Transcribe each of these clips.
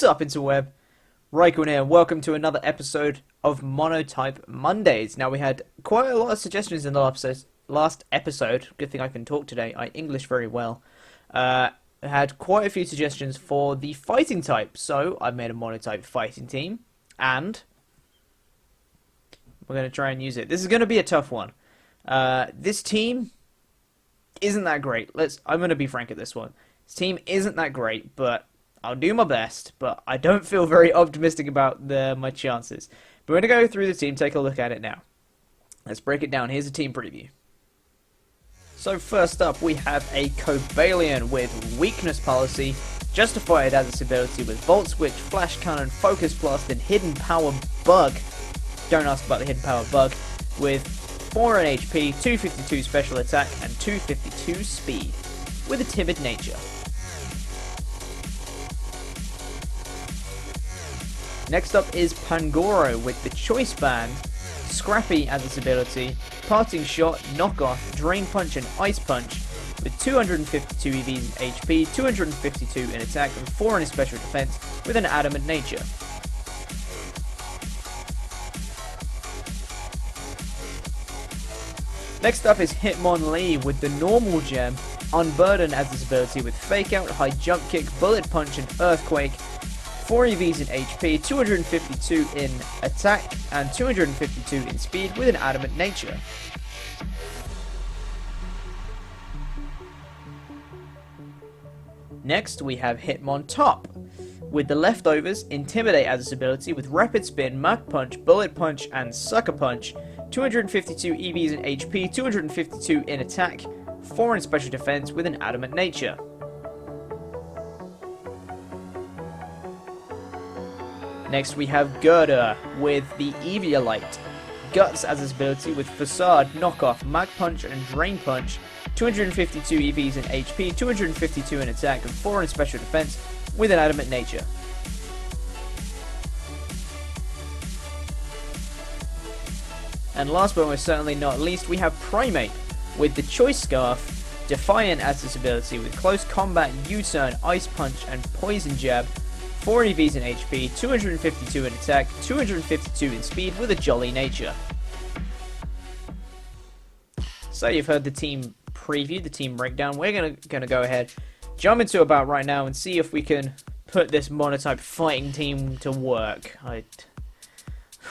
What's up, interweb? Raikkonen here, and welcome to another episode of Monotype Mondays. Now, we had quite a lot of suggestions in the last episode. Good thing I can talk today. I English very well. Had quite a few suggestions for the fighting type, so I made a Monotype fighting team, and we're going to try and use it. This is going to be a tough one. This team isn't that great. I'm going to be frank at this one. This team isn't that great, but I'll do my best, but I don't feel very optimistic about my chances. But we're going to go through the team, take a look at it now. Let's break it down. Here's a team preview. So first up, we have a Cobalion with Weakness Policy, justified as its ability with Volt Switch, Flash Cannon, Focus Blast, and Hidden Power Bug. Don't ask about the Hidden Power Bug. With 4 in HP, 252 Special Attack, and 252 Speed, with a Timid Nature. Next up is Pangoro with the Choice Band, Scrappy as its ability, Parting Shot, Knockoff, Drain Punch, and Ice Punch, with 252 EVs in HP, 252 in attack, and 4 in special defense, with an Adamant Nature. Next up is Hitmonlee with the Normal Gem, Unburden as its ability with Fake Out, High Jump Kick, Bullet Punch, and Earthquake, 4 EVs in HP, 252 in attack, and 252 in speed with an Adamant Nature. Next, we have Hitmontop with the Leftovers, Intimidate as its ability with Rapid Spin, Mach Punch, Bullet Punch, and Sucker Punch, 252 EVs in HP, 252 in attack, 4 in special defense with an Adamant Nature. Next we have Gerda with the Eviolite, Guts as its ability with Facade, Knockoff, Mach Punch, and Drain Punch, 252 EVs in HP, 252 in attack, and 4 in special defense with an Adamant Nature. And last but most certainly not least, we have Primate with the Choice Scarf, Defiant as its ability with Close Combat, U-Turn, Ice Punch, and Poison Jab, 4 EVs in HP, 252 in attack, 252 in speed with a Jolly Nature. So you've heard the team preview, the team breakdown. We're gonna go ahead, jump into about right now and see if we can put this Monotype fighting team to work. I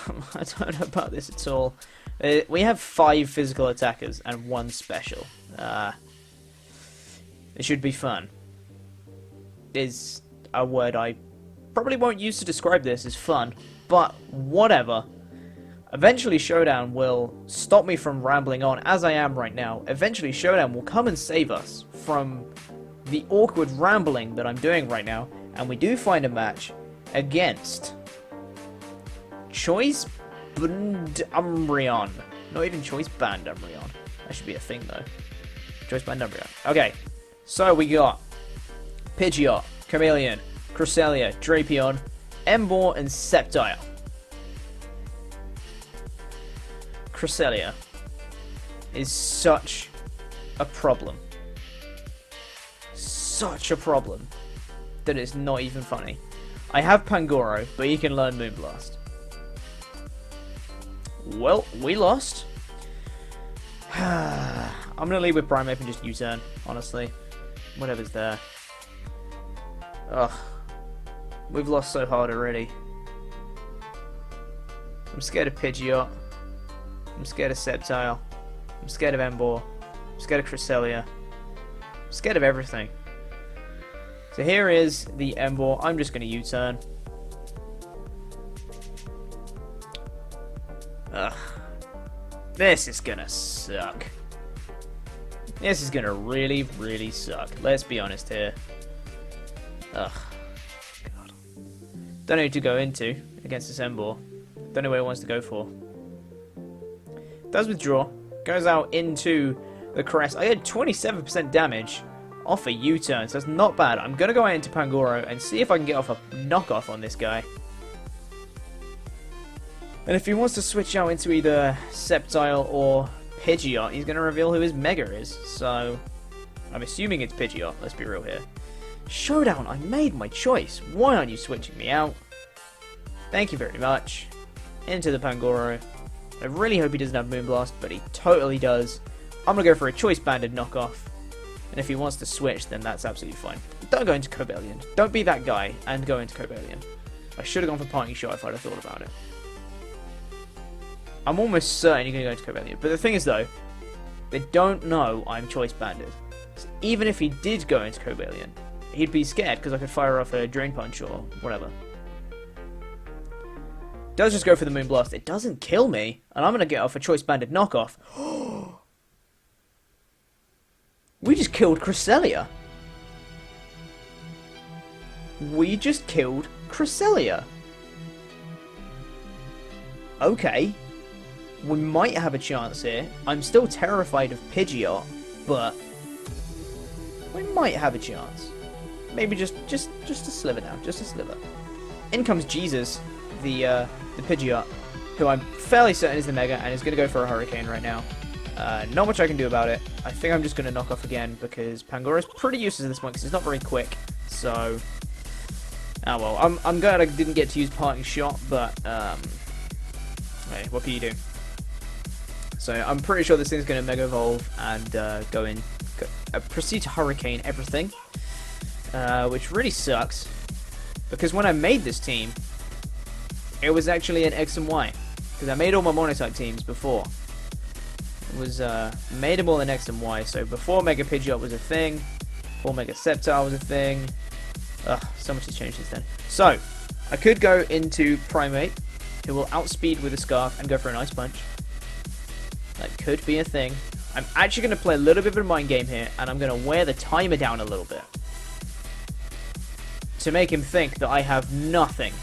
don't know about this at all. We have 5 physical attackers and 1 special. It should be fun. Is a word I probably won't use to describe this as fun, but whatever. Eventually Showdown will stop me from rambling on as I am right now. Eventually Showdown will come and save us from the awkward rambling that I'm doing right now, and we do find a match against Choice Band Umbreon. Not even Choice Band Umbreon. That should be a thing though. Choice Band Umbreon. Okay, so we got Pidgeot, Chameleon, Cresselia, Drapion, Emboar, and Sceptile. Cresselia is such a problem. Such a problem that it's not even funny. I have Pangoro, but he can learn Moonblast. Well, we lost. I'm gonna leave with Primate and just U-turn, honestly. Whatever's there. Ugh. We've lost so hard already. I'm scared of Pidgeot. I'm scared of Sceptile. I'm scared of Emboar. I'm scared of Cresselia. I'm scared of everything. So here is the Emboar. I'm just going to U-turn. Ugh. This is gonna suck. This is gonna really, really suck. Let's be honest here. Ugh. God. Don't know who to go into against this Emboar. Don't know where it wants to go for. Does withdraw. Goes out into the Caress. I had 27% damage off a U-turn, so that's not bad. I'm going to go out into Pangoro and see if I can get off a knockoff on this guy. And if he wants to switch out into either Sceptile or Pidgeot, he's going to reveal who his Mega is. So I'm assuming it's Pidgeot, let's be real here. Showdown, I made my choice. Why aren't you switching me out? Thank you very much. Into the Pangoro. I really hope he doesn't have Moonblast, but he totally does. I'm going to go for a Choice Banded knockoff. And if he wants to switch, then that's absolutely fine. Don't go into Cobalion. Don't be that guy and go into Cobalion. I should have gone for Parting Shot if I'd have thought about it. I'm almost certain you're going to go into Cobalion. But the thing is, though, they don't know I'm Choice Banded. So even if he did go into Cobalion, he'd be scared because I could fire off a Drain Punch or whatever. Does just go for the Moonblast. It doesn't kill me, and I'm going to get off a Choice Banded knockoff. We just killed Cresselia. We just killed Cresselia. Okay. We might have a chance here. I'm still terrified of Pidgeot, but we might have a chance. Maybe just a sliver now, just a sliver. In comes Jesus, the Pidgeot, who I'm fairly certain is the Mega and is going to go for a Hurricane right now. Not much I can do about it. I think I'm just going to knock off again because Pangoro's pretty useless at this point because it's not very quick. So, oh well. I'm glad I didn't get to use Parting Shot, but hey, what can you do? So I'm pretty sure this thing's going to Mega Evolve and proceed to Hurricane everything, which really sucks because when I made this team, it was actually an X and Y because I made all my Monotype teams before. It was made them all in X and Y. So before Mega Pidgeot was a thing, before Mega Sceptile was a thing. Ugh, so much has changed since then. So I could go into Primate, who will outspeed with a Scarf and go for an Ice Punch. That could be a thing. I'm actually going to play a little bit of a mind game here, and I'm going to wear the timer down a little bit to make him think that I have nothing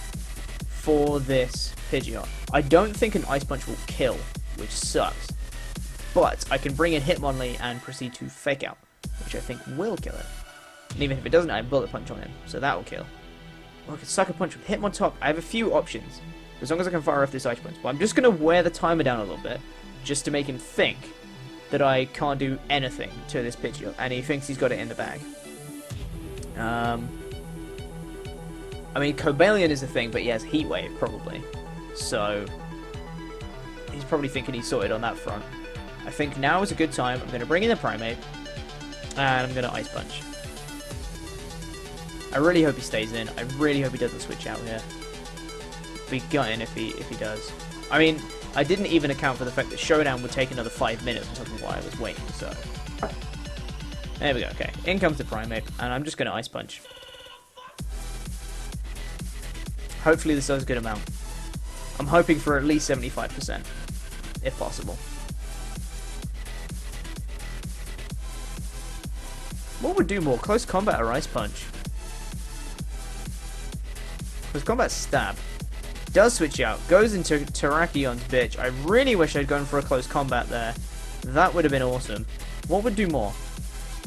for this Pidgeot. I don't think an Ice Punch will kill, which sucks. But I can bring in Hitmonlee and proceed to Fake Out, which I think will kill it. And even if it doesn't, I have Bullet Punch on him, so that will kill. Or I can Sucker Punch with Hitmontop. I have a few options, as long as I can fire off this Ice Punch. But I'm just going to wear the timer down a little bit, just to make him think that I can't do anything to this Pidgeot, and he thinks he's got it in the bag. I mean, Cobalion is a thing, but he has Heat Wave, probably. So, he's probably thinking he's sorted on that front. I think now is a good time. I'm going to bring in the Primate, and I'm going to Ice Punch. I really hope he stays in. I really hope he doesn't switch out here. Be gutting if he does. I mean, I didn't even account for the fact that Showdown would take another 5 minutes, which is why I was waiting, so... There we go, okay. In comes the Primate, and I'm just going to Ice Punch. Hopefully this does a good amount. I'm hoping for at least 75%, if possible. What would do more, Close Combat or Ice Punch? Close Combat Stab. Does switch out, goes into Terrakion's bitch. I really wish I'd gone for a Close Combat there. That would have been awesome. What would do more?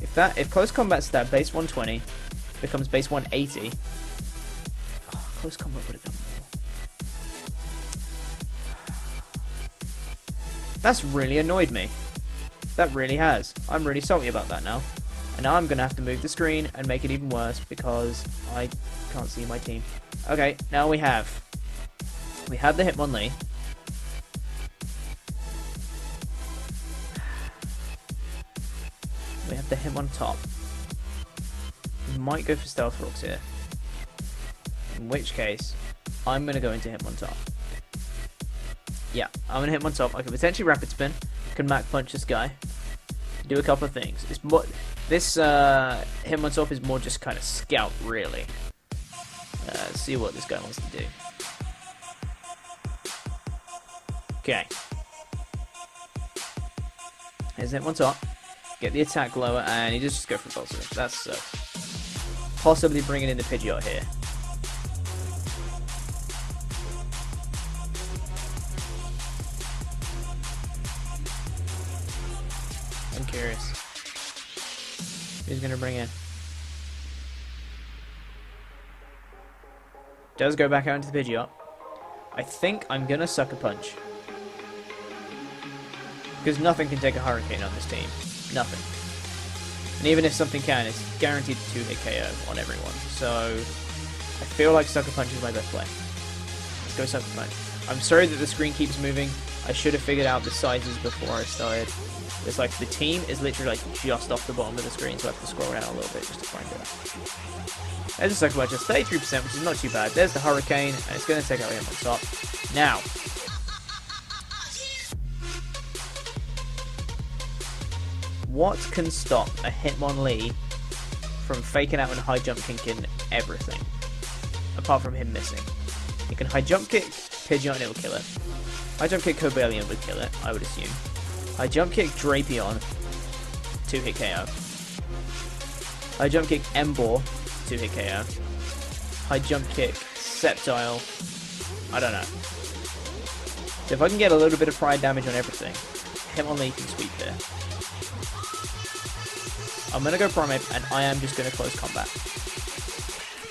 If Close Combat Stab base 120 becomes base 180, Close Combat would have done more. That's really annoyed me. That really has. I'm really salty about that now. And now I'm going to have to move the screen and make it even worse because I can't see my team. Okay, now we have the Hitmonlee. We have the Hitmontop. We might go for Stealth Rocks here. In which case, I'm going to go into Hitmontop. Yeah, I'm going to Hitmontop. I can potentially Rapid Spin. I can Mach Punch this guy. Do a couple of things. It's more, this Hitmontop is more just kind of scout, really. See what this guy wants to do. Okay. Here's Hitmontop. Get the attack lower, and he just go for Pulsar. That's possibly bringing in the Pidgeot here. I'm curious. Who's going to bring in? Does go back out into the Pidgeot. I think I'm going to Sucker Punch. Because nothing can take a Hurricane on this team. Nothing. And even if something can, it's guaranteed 2-hit KO on everyone. So I feel like Sucker Punch is my best play. Let's go Sucker Punch. I'm sorry that the screen keeps moving. I should have figured out the sizes before I started. It's like the team is literally like just off the bottom of the screen, so I have to scroll down a little bit just to find it. There's a Sucker Punch, just 33%, which is not too bad. There's the Hurricane, and it's going to take out him on top. Now, what can stop a Hitmonlee from faking out and high jump kicking everything? Apart from him missing. He can high jump kick Pidgeot and it will kill it. High jump kick Cobalion would kill it, I would assume. High jump kick Drapion, 2-hit KO. High jump kick Emboar, 2-hit KO. High jump kick Sceptile, I don't know. So if I can get a little bit of pride damage on everything, Hitmonlee can sweep here. I'm going to go Primeape, and I am just going to close combat.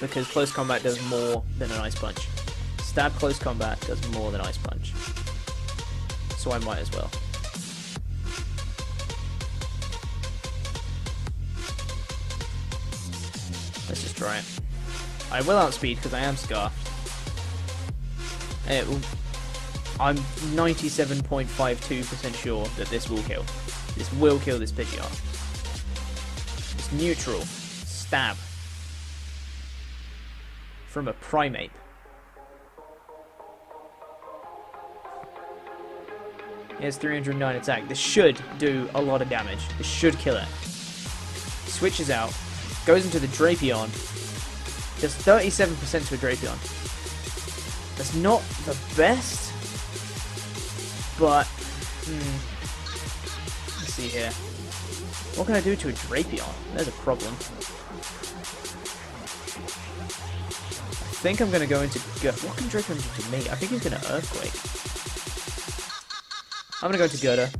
Because close combat does more than an Ice Punch. Stab close combat does more than Ice Punch. So I might as well. Let's just try it. I will outspeed because I am Scarfed. I'm 97.52% sure that this will kill. This will kill this Pidgeot. It's neutral. Stab. From a Primeape. He has 309 attack. This should do a lot of damage. This should kill it. Switches out. Goes into the Drapion. Does 37% to a Drapion. That's not the best. But, let's see here. What can I do to a Drapion? There's a problem. I think I'm going to go into... What can Drapion do to me? I think he's going to Earthquake. I'm going to go into Gerda.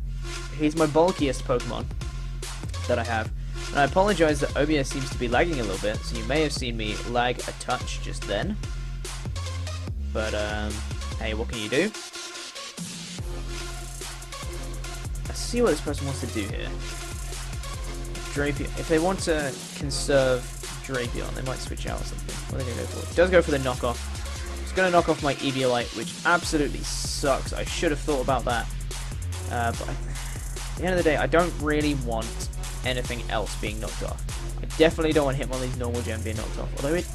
He's my bulkiest Pokemon that I have. And I apologize that OBS seems to be lagging a little bit, so you may have seen me lag a touch just then. But, hey, what can you do? Let's see what this person wants to do here. Drapion. If they want to conserve Drapion, they might switch out or something. What are they going to go for? It does go for the knockoff. It's going to knock off my Eviolite, which absolutely sucks. I should have thought about that. But at the end of the day, I don't really want anything else being knocked off. I definitely don't want Hitmonlee's normal gem being knocked off. Although it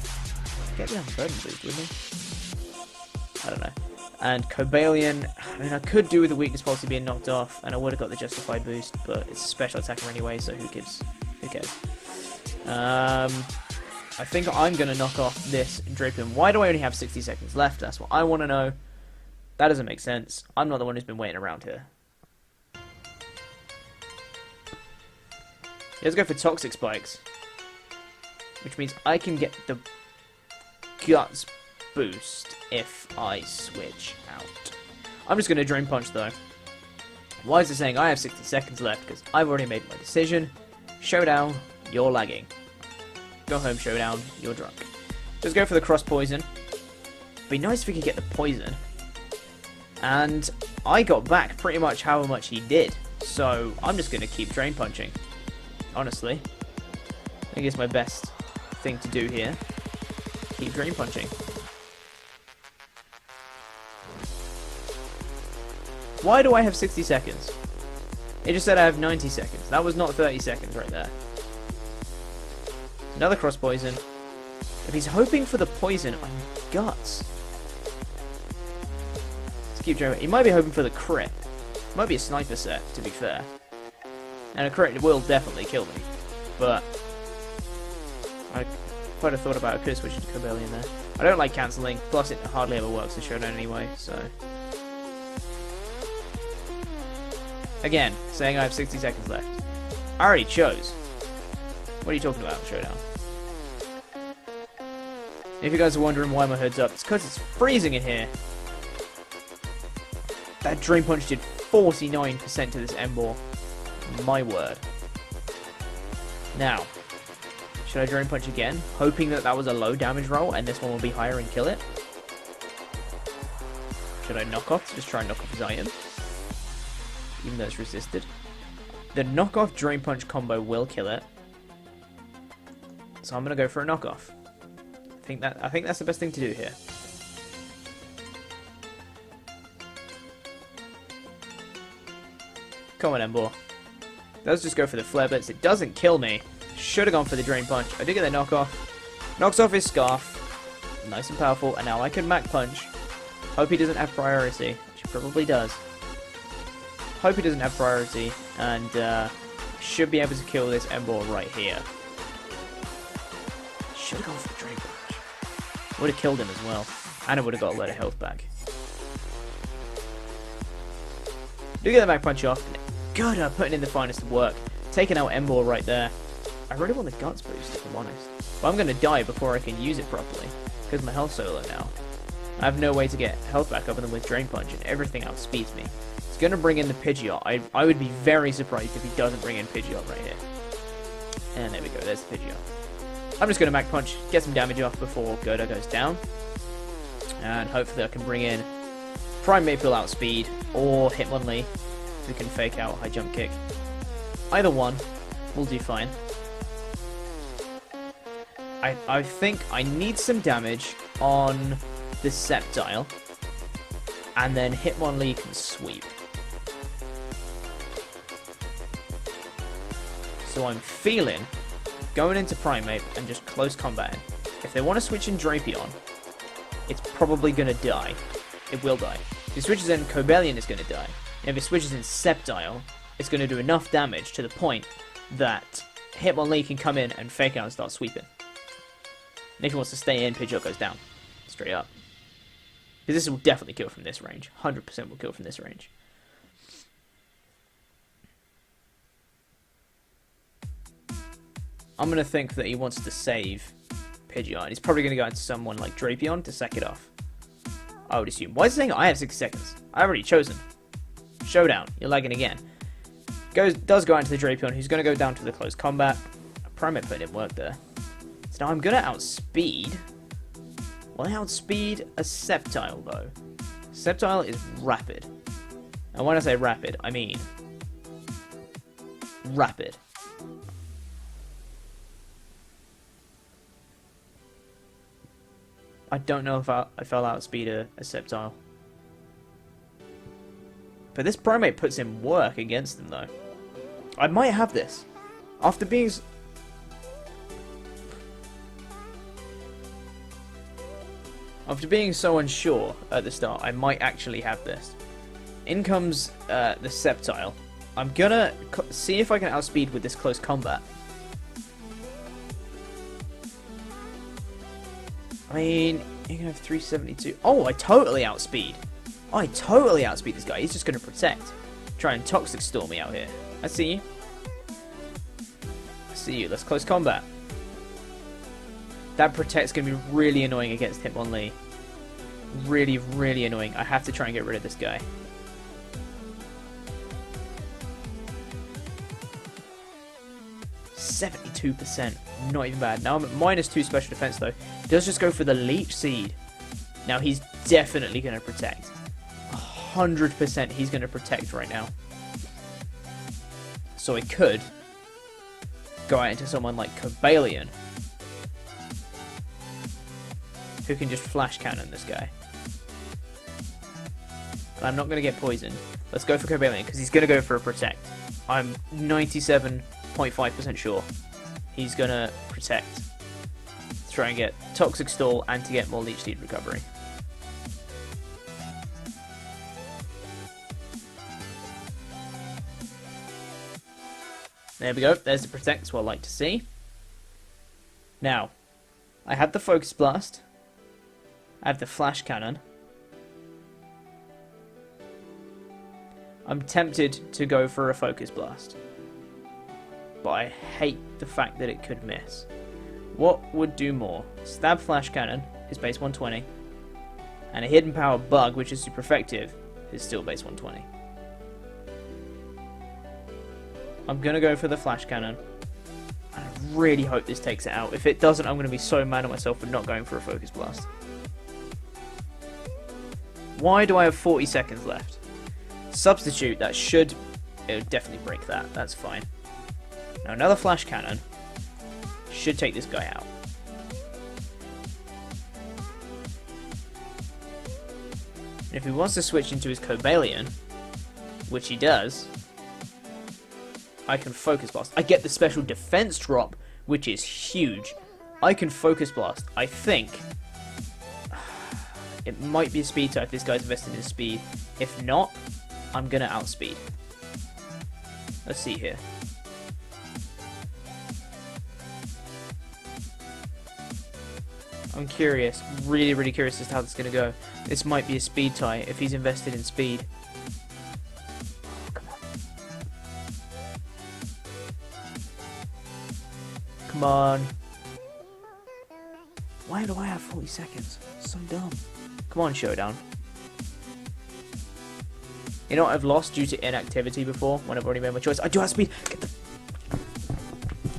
get me on burden boost, wouldn't it? I don't know. And Cobalion, I mean, I could do with the weakness policy being knocked off, and I would have got the justified boost, but it's a special attacker anyway, so who cares? Who cares? I think I'm going to knock off this Drapion. Why do I only have 60 seconds left? That's what I want to know. That doesn't make sense. I'm not the one who's been waiting around here. Let's go for Toxic Spikes. Which means I can get the Guts boost if I switch out. I'm just going to Drain Punch though. Why is it saying I have 60 seconds left? Because I've already made my decision. Showdown, you're lagging. Go home, Showdown, you're drunk. Just go for the Cross Poison. Be nice if we could get the Poison. And I got back pretty much how much he did. So I'm just going to keep Drain Punching. Honestly. I think it's my best thing to do here. Keep Drain Punching. Why do I have 60 seconds? It just said I have 90 seconds. That was not 30 seconds right there. Another Cross Poison. If he's hoping for the Poison, I'm Guts. Let's keep trying. He might be hoping for the crit. It might be a sniper set, to be fair. And a crit will definitely kill me. But I quite have thought about it. I could have switched to Cobalion there. I don't like cancelling, plus it hardly ever works in Showdown anyway, so... Again, saying I have 60 seconds left. I already chose. What are you talking about, Showdown? If you guys are wondering why my hood's up, it's because it's freezing in here. That Drain Punch did 49% to this Emboar. My word. Now, should I Drain Punch again? Hoping that that was a low damage roll and this one will be higher and kill it? Should I knock off? Just try and knock off his item. Even though it's resisted. The knockoff Drain Punch combo will kill it. So I'm gonna go for a knockoff. I think that's the best thing to do here. Come on, Embor. Let's just go for the Flare Blitz. It doesn't kill me. Should have gone for the Drain Punch. I do get the knockoff. Knocks off his Scarf. Nice and powerful. And now I can Mach Punch. Hope he doesn't have priority, which he probably does. Hope he doesn't have priority. And should be able to kill this Embor right here. Should have gone for the Drain Punch. Would have killed him as well. And I would have got a lot of health back. Do get the Mach Punch off. Good, I'm putting in the finest of work. Taking out Embor right there. I really want the Guts boost, if I'm honest. But I'm going to die before I can use it properly. Because my health's so low now. I have no way to get health back other than with Drain Punch, and everything outspeeds me. It's going to bring in the Pidgeot. I would be very surprised if he doesn't bring in Pidgeot right here. And there we go, there's the Pidgeot. I'm just going to Mach Punch, get some damage off before Gerda goes down. And hopefully I can bring in Primeape will outspeed, or Hitmonlee, who can fake out High Jump Kick. Either one will do fine. I think I need some damage on the Sceptile, and then Hitmonlee can sweep. So I'm feeling going into Primeape and just close combat. If they want to switch in Drapion, it's probably going to die. It will die. If it switches in Cobalion, it's going to die. And if it switches in Sceptile, it's going to do enough damage to the point that Hitmonlee can come in and fake out and start sweeping. And if he wants to stay in, Pidgeot goes down. Straight up. Because this will definitely kill from this range. 100% will kill from this range. I'm going to think that he wants to save Pidgeot. He's probably going to go into someone like Drapion to sack it off. I would assume. Why is it saying I have 60 seconds? I've already chosen. Showdown. You're lagging again. Does go into the Drapion, who's going to go down to the close combat. Primeape put in work there. So now I'm going to outspeed. Will I outspeed a Sceptile, though? Sceptile is rapid. And when I say rapid, I mean rapid. I don't know if I'll outspeed a Sceptile. But this Primeape puts in work against them, though. I might have this. After being... After being so unsure at the start, I might actually have this. In comes the Sceptile. I'm gonna see if I can outspeed with this close combat. I mean, you're gonna have 372. Oh, I totally outspeed. I totally outspeed this guy. He's just gonna protect. Try and Toxic Storm me out here. I see you. I see you. Let's close combat. That Protect's going to be really annoying against Hitmonlee. Really, really annoying. I have to try and get rid of this guy. %. Not even bad. Now I'm at -2 special defense, though. He does just go for the Leech Seed. Now he's definitely going to protect. 100% he's going to protect right now. So I could go out into someone like Cobalion, who can just Flash Cannon this guy. And I'm not going to get poisoned. Let's go for Cobalion, because he's going to go for a Protect. I'm 97.5% sure he's going to Protect. Let's try and get Toxic Stall and to get more Leech Seed recovery. There we go. There's the Protect. That's what I like to see. Now, I have the Focus Blast. I have the Flash Cannon. I'm tempted to go for a Focus Blast, but I hate the fact that it could miss. What would do more? Stab Flash Cannon is base 120, and a Hidden Power Bug, which is super effective, is still base 120. I'm going to go for the Flash Cannon. I really hope this takes it out. If it doesn't, I'm going to be so mad at myself for not going for a Focus Blast. Why do I have 40 seconds left? Substitute, that should... It would definitely break that. That's fine. Now another Flash Cannon should take this guy out. And if he wants to switch into his Cobalion, which he does, I can Focus Blast. I get the special defense drop, which is huge. I can Focus Blast. I think it might be a speed type if this guy's invested in speed. If not, I'm going to outspeed. Let's see here. I'm curious, really curious as to how this is going to go. This might be a speed tie if he's invested in speed. Come on. Why do I have 40 seconds? So dumb. Come on, Showdown. You know what, I've lost due to inactivity before when I've already made my choice. I do have speed. Get the...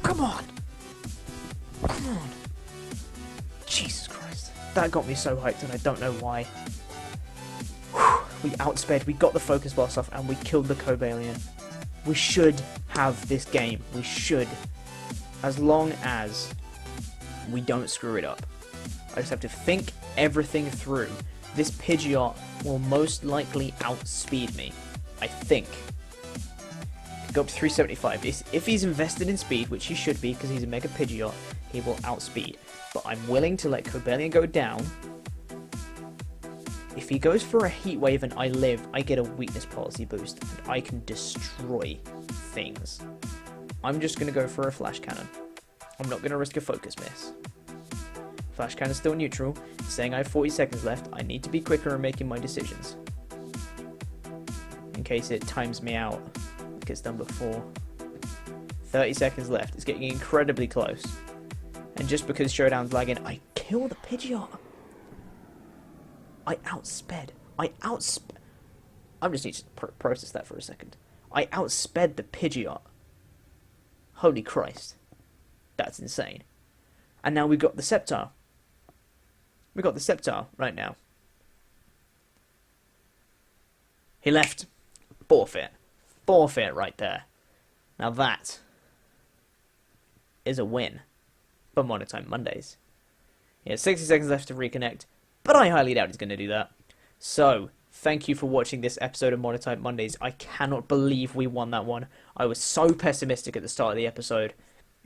Come on. Come on. Jesus Christ. That got me so hyped and I don't know why. Whew. We outsped. We got the Focus Blast off and we killed the Cobalion. We should have this game. We should. As long as we don't screw it up. I just have to think everything through. This Pidgeot will most likely outspeed me. I think. Go up to 375. If he's invested in speed, which he should be because he's a Mega Pidgeot, he will outspeed. But I'm willing to let Cobalion go down. If he goes for a Heat Wave and I live, I get a Weakness Policy boost and I can destroy things. I'm just going to go for a Flash Cannon. I'm not going to risk a Focus Miss. Flash Cannon is still neutral. Saying I have 40 seconds left, I need to be quicker in making my decisions. In case it times me out, like it's done before. 30 seconds left. It's getting incredibly close. And just because Showdown's lagging, I kill the Pidgeot. I outsped. I just need to process that for a second. I outsped the Pidgeot. Holy Christ. That's insane. And now we've got the Sceptile. We've got the Sceptile right now. He left. Forfeit. Forfeit right there. Now that is a win for Monotype Mondays. He has 60 seconds left to reconnect, but I highly doubt he's going to do that. So, thank you for watching this episode of Monotype Mondays. I cannot believe we won that one. I was so pessimistic at the start of the episode.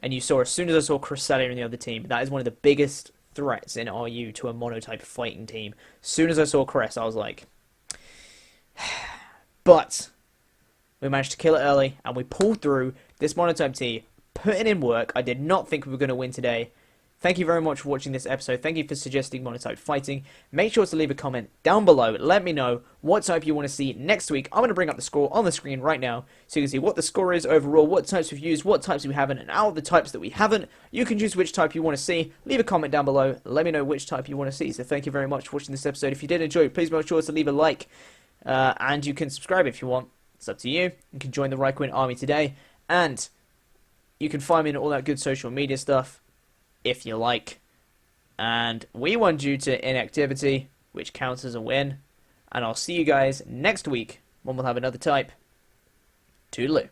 And you saw, as soon as I saw Cresselia in the other team, that is one of the biggest threats in RU to a Monotype fighting team. As soon as I saw Cress, I was like... But we managed to kill it early, and we pulled through this Monotype team, putting in work. I did not think we were going to win today. Thank you very much for watching this episode. Thank you for suggesting Monotype fighting. Make sure to leave a comment down below. Let me know what type you want to see next week. I'm going to bring up the score on the screen right now so you can see what the score is overall, what types we've used, what types we haven't, and out of the types that we haven't, you can choose which type you want to see. Leave a comment down below. Let me know which type you want to see. So thank you very much for watching this episode. If you did enjoy, please make sure to leave a like, and you can subscribe if you want. It's up to you. You can join the Raikou army today, and you can find me in all that good social media stuff if you like. And we won due to inactivity, which counts as a win. And I'll see you guys next week when we'll have another type. Toodaloo.